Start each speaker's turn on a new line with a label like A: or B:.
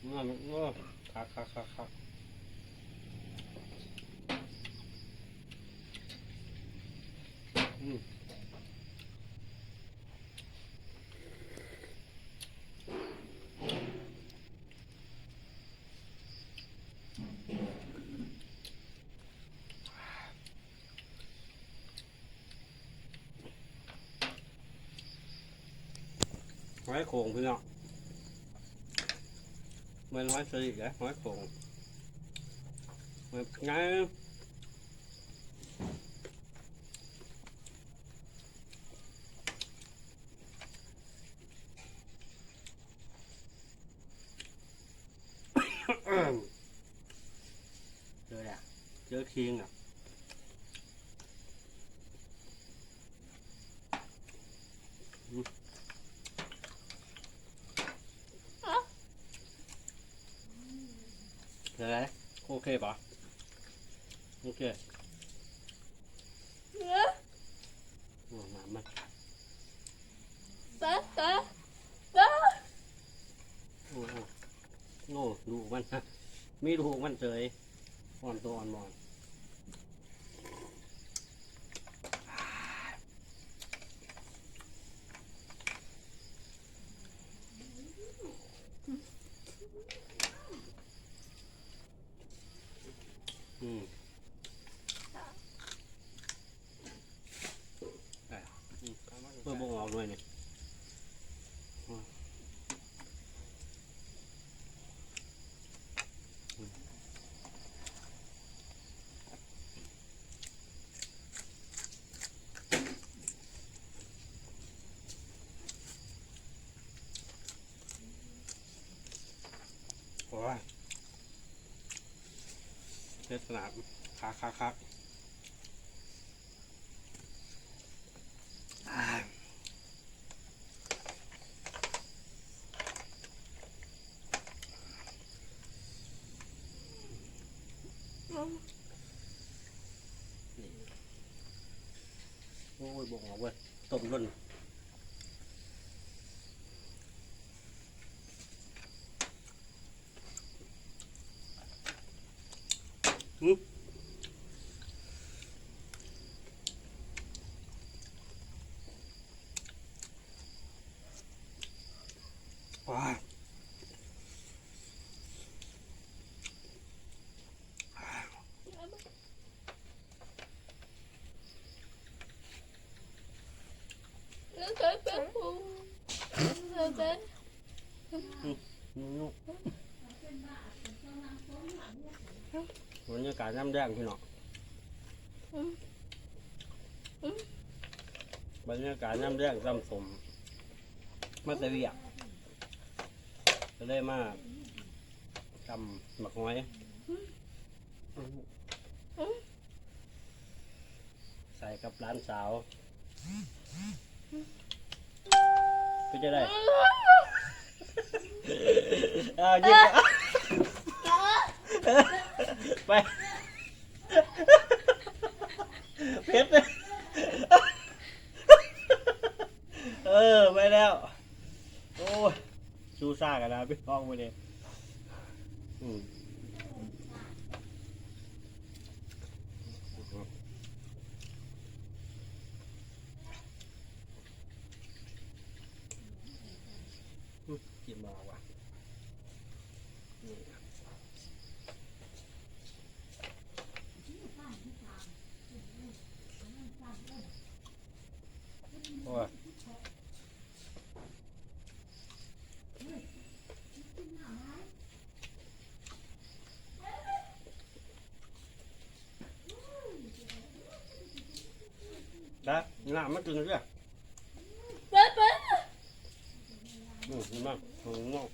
A: คักหอยโข่งพี่น้องเหมือนหอยสลิดเลยหอยโข่งเหมือนไงเจอแล้วเจอคิงอ่ะเจอแล้วโอเคปะโอเคมาโง่ดูมันมีดูมันเฉยอ่อนตัวอ่อนมอนเพื่อบ่งออกด้วยนี่โอ้ยเทศนาคักโอ้ยบ่งออกเว้ยต้มล้นว้าบรรยากาศน้ำแดงพี่น้องบรรยากาศน้ำแดงซ้ำสมมาแต่เวียกจะได้มาทำหมักหอยใส่กับร้านสาวก็จะได้ยิบไปเพชรไปแล้วโอ้ยชูซ่ากันนะพี่น้องมาเนี่ยกินมาว่ะโอ้ยได้หน้ามันตึงเลยนี่มากงง